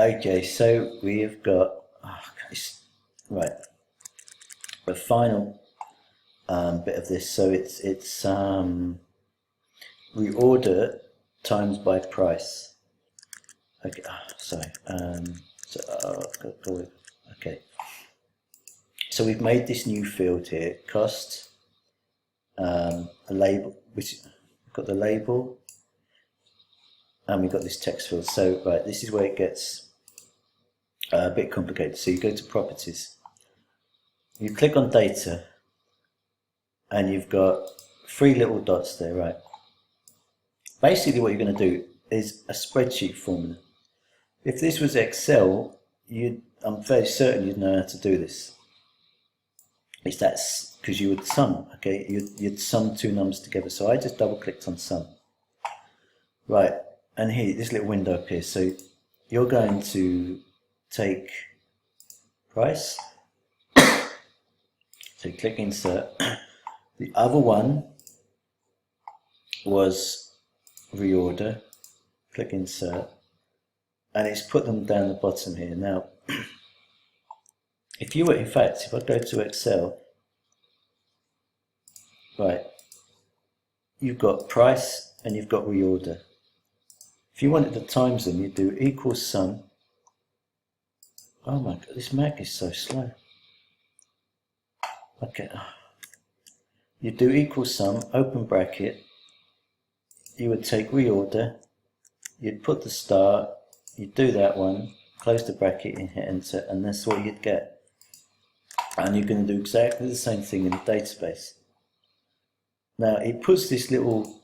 Okay, so we have got right the final bit of this. So it's reorder times by price. Okay, sorry. Okay. So we've made this new field here, cost, a label, which we've got the label, and we've got this text field. So right, this is where it gets a bit complicated. So you go to properties, you click on data, and you've got three little dots there, right? Basically what you're going to do is a spreadsheet formula. If this was Excel, I'm fairly certain you'd know how to do this. It's that's because you would sum, okay? You'd sum two numbers together. So I just double clicked on sum. Right, and here, this little window appears. So you're going to take price. So you click insert. The other one was reorder. Click insert. And it's put them down the bottom here. Now, if you were, in fact, if I go to Excel, right, you've got price and you've got reorder. If you wanted to times them, you do equals sum. Oh my God, this Mac is so slow. Okay, you do equals sum, open bracket, you would take reorder, you'd put the star, you'd do that one, close the bracket and hit enter, and that's what you'd get. And you're going to do exactly the same thing in the database. Now it puts this little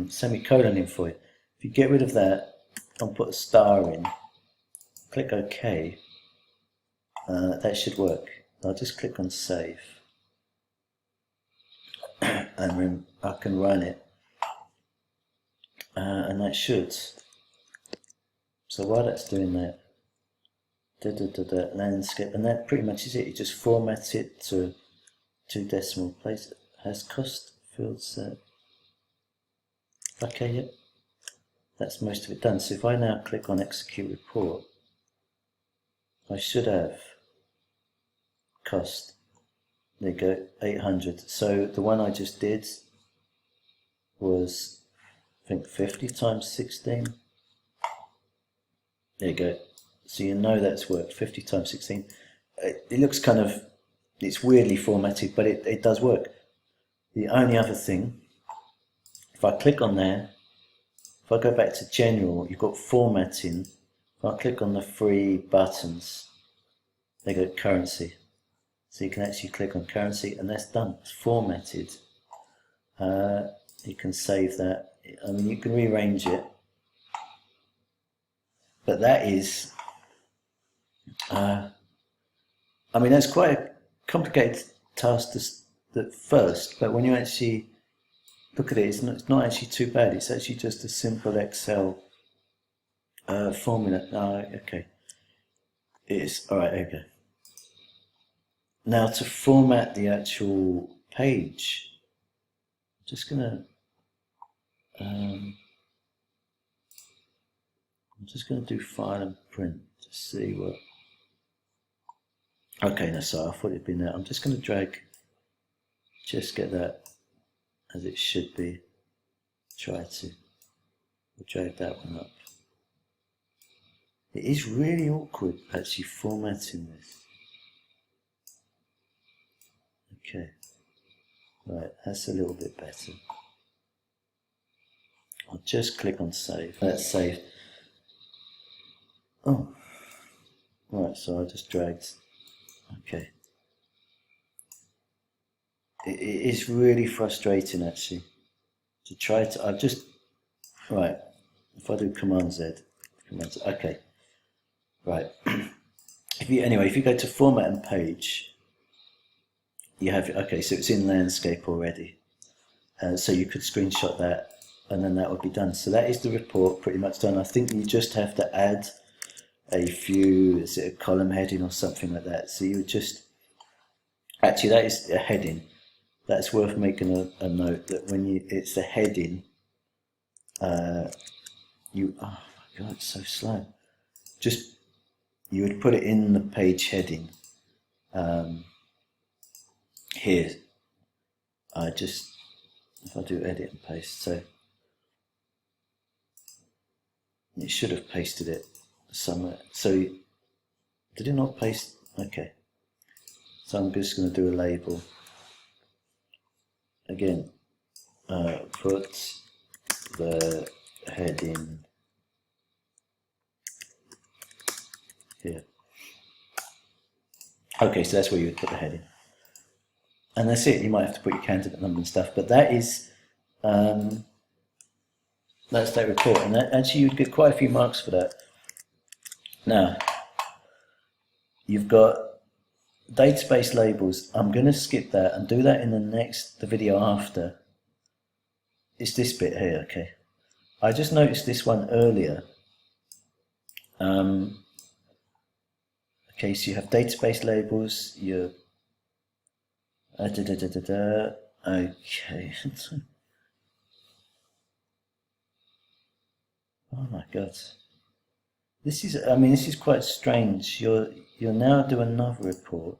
semicolon in for you. If you get rid of that and put a star in, click OK, that should work. I'll just click on save and I can run it, and that should. So while that's doing that, landscape, and that pretty much is it. You just format it to 2 decimal places. Has cost field set. Okay, yep. That's most of it done. So if I now click on execute report, I should have cost. There you go, 800. So the one I just did was, I think, 50 times 16. There you go. So you know that's worked, 50 times 16. It looks kind of, it's weirdly formatted, but it does work. The only other thing, if I click on there, if I go back to general, you've got formatting. If I click on the 3 buttons, they go currency. So you can actually click on currency and that's done, it's formatted. You can save that. I mean, you can rearrange it. But that is, I mean, that's quite a complicated task at first, but when you actually look at it, it's not actually too bad. It's actually just a simple Excel formula. Okay. It is, all right, okay. Now to format the actual page, I'm just gonna, I'm just gonna do file and print to see what. Okay, no, sorry, I thought it'd been there. I'm just gonna just get that as it should be. Try to drag that one up. It is really awkward actually formatting this. Okay, right, that's a little bit better. I'll just click on save. That's saved. Oh, right, so I just dragged. Okay. It is really frustrating actually to try to. I've just, right, if I do Command Z, okay, right. If you go to format and page, you have, okay, so it's in landscape already. So you could screenshot that and then that would be done. So that is the report pretty much done. I think you just have to add a few, is it a column heading or something like that? So you would just, actually that is a heading. That's worth making a note that when it's a heading, oh my God, it's so slow. just, you would put it in the page heading here. If I do edit and paste, so it should have pasted it somewhere. So did it not paste? Okay. So I'm just going to do a label. Again, put the heading here. Okay, so that's where you would put the heading. And that's it. You might have to put your candidate number and stuff, but that is, that's that report. And that, actually you'd get quite a few marks for that. Now, you've got database labels. I'm going to skip that and do that in the video after. It's this bit here, okay. I just noticed this one earlier. Okay, so you have database labels, your okay. Oh my god. This is, I mean, this is quite strange. You'll now do another report.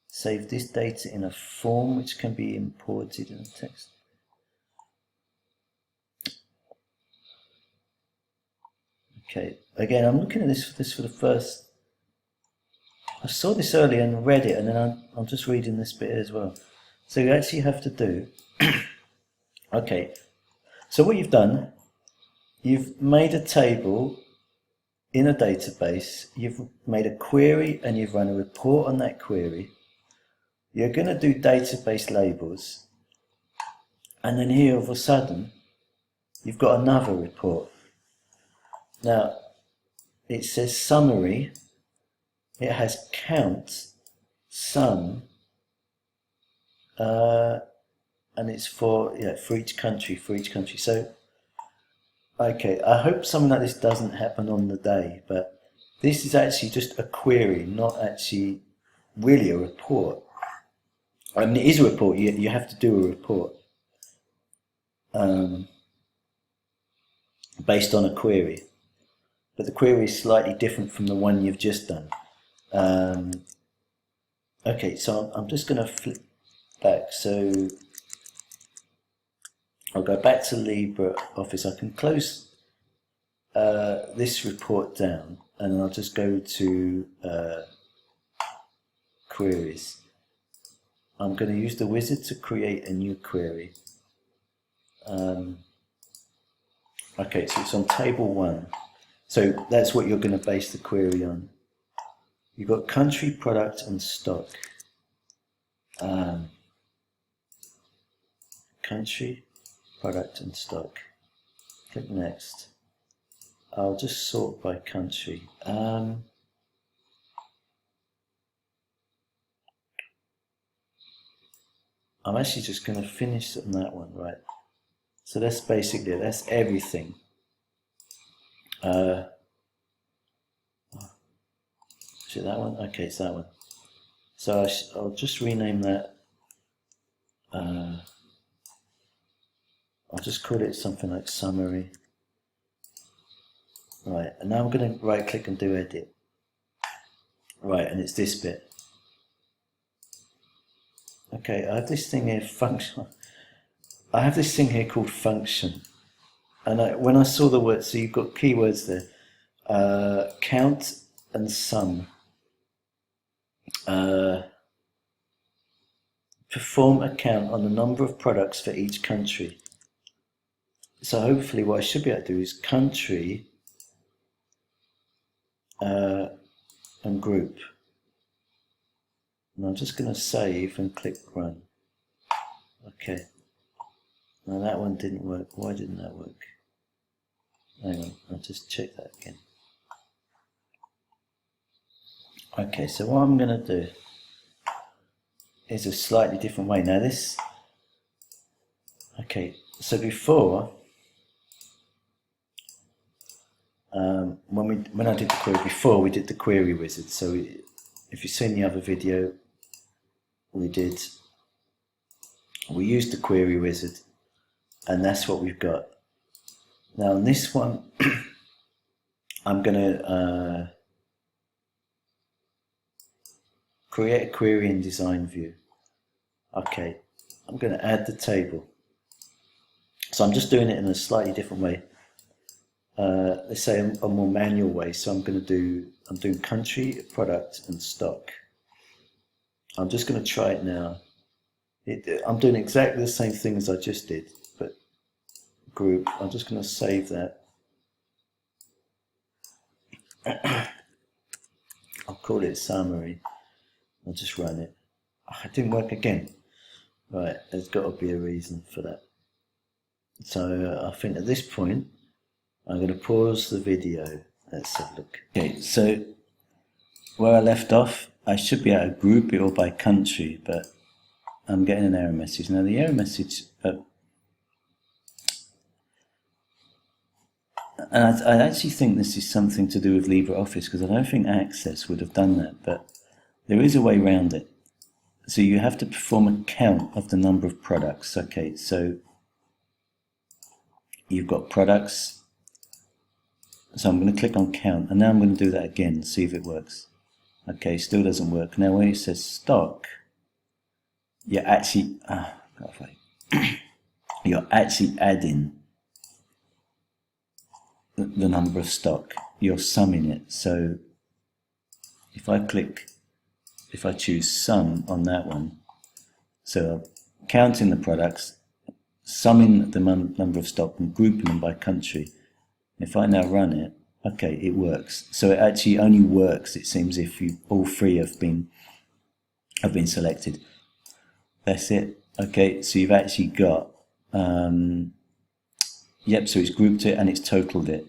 Save this data in a form which can be imported in text. Okay, again, I'm looking at this for the first. I saw this earlier and read it, and then I'm just reading this bit as well. So you actually have to do. Okay, so what you've done, you've made a table in a database, you've made a query and you've run a report on that query. You're going to do database labels, and then here all of a sudden you've got another report. Now it says summary, it has count, sum, and it's for each country, So okay, I hope something like this doesn't happen on the day, but this is actually just a query, not actually really a report. I mean, it is a report, you have to do a report based on a query, but the query is slightly different from the one you've just done. Okay, so I'm just going to flip back, so I'll go back to LibreOffice. I can close this report down, and I'll just go to queries. I'm going to use the wizard to create a new query. Okay, so it's on table 1. So that's what you're going to base the query on. You've got country, product, and stock. Country, product, and stock. Click next. I'll just sort by country. I'm actually just going to finish on that one, right? So that's basically it. That's everything. Is it that one? Okay, it's that one. So I'll just rename that. I'll just call it something like summary. Right, and now I'm going to right click and do edit. Right, and it's this bit. Okay, I have this thing here, function. I have this thing here called function. And when I saw the word, so you've got keywords there, count and sum. Perform a count on the number of products for each country. So hopefully what I should be able to do is country and group. And I'm just going to save and click run. Okay. Now that one didn't work. Why didn't that work? Hang on, I'll just check that again. Okay, so what I'm going to do is a slightly different way. Now this, okay, so before, when I did the query, before we did the query wizard, so if you've seen the other video, we used the query wizard, and that's what we've got. Now on this one, I'm going to create a query in design view. Okay, I'm going to add the table. So I'm just doing it in a slightly different way. Let's say a more manual way. So I'm doing country, product, and stock. I'm just going to try it now. I'm doing exactly the same thing as I just did, but group. I'm just going to save that. I'll call it summary. I'll just run it. Oh, it didn't work again. Right, there's got to be a reason for that. So I think at this point, I'm going to pause the video. Let's have a look. Okay, so where I left off, I should be able to group it all by country, but I'm getting an error message. Now the error message, and I actually think this is something to do with LibreOffice, because I don't think Access would have done that, but there is a way around it. So you have to perform a count of the number of products. Okay, so you've got products. So I'm going to click on count, and now I'm going to do that again and see if it works. Okay, still doesn't work. Now when it says stock, you're actually you're actually adding the number of stock. You're summing it. So if I choose sum on that one, so counting the products, summing the number of stock and grouping them by country. If I now run it, okay, it works. So it actually only works, it seems, if all three have been selected. That's it. Okay, so you've actually got, yep, so it's grouped it and it's totaled it.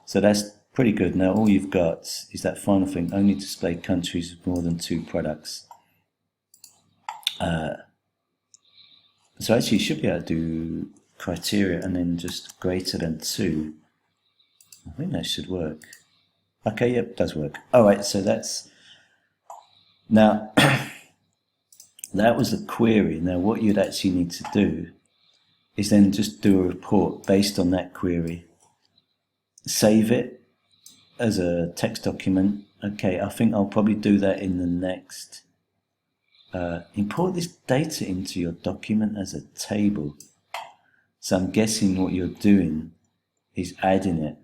So that's pretty good. Now all you've got is that final thing, only display countries with more than 2 products. So actually you should be able to do criteria and then just greater than 2. I think that should work. Okay, yep, does work. Alright, so that's, now that was the query. Now what you'd actually need to do is then just do a report based on that query. Save it as a text document. Okay, I think I'll probably do that in the next. Import this data into your document as a table. So I'm guessing what you're doing is adding it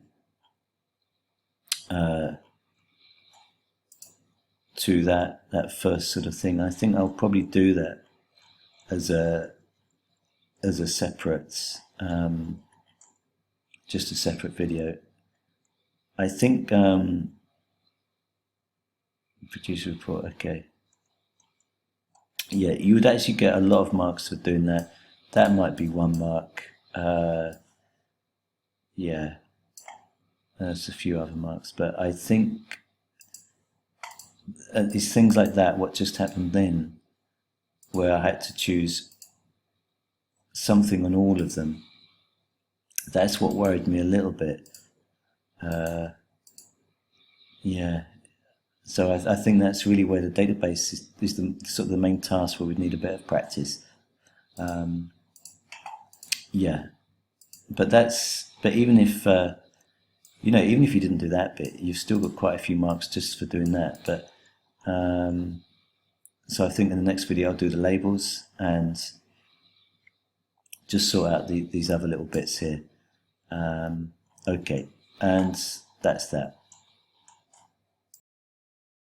to that first sort of thing. I think I'll probably do that as a separate, just a separate video. I think produce a report. Okay. Yeah, you would actually get a lot of marks for doing that. That might be 1 mark. Yeah, there's a few other marks, but I think these things like that, what just happened then, where I had to choose something on all of them, that's what worried me a little bit. Yeah. So I think that's really where the database is the sort of the main task where we need a bit of practice. Yeah, but even if even if you didn't do that bit, you've still got quite a few marks just for doing that. But so I think in the next video I'll do the labels and just sort out these other little bits here. Okay, and that's that.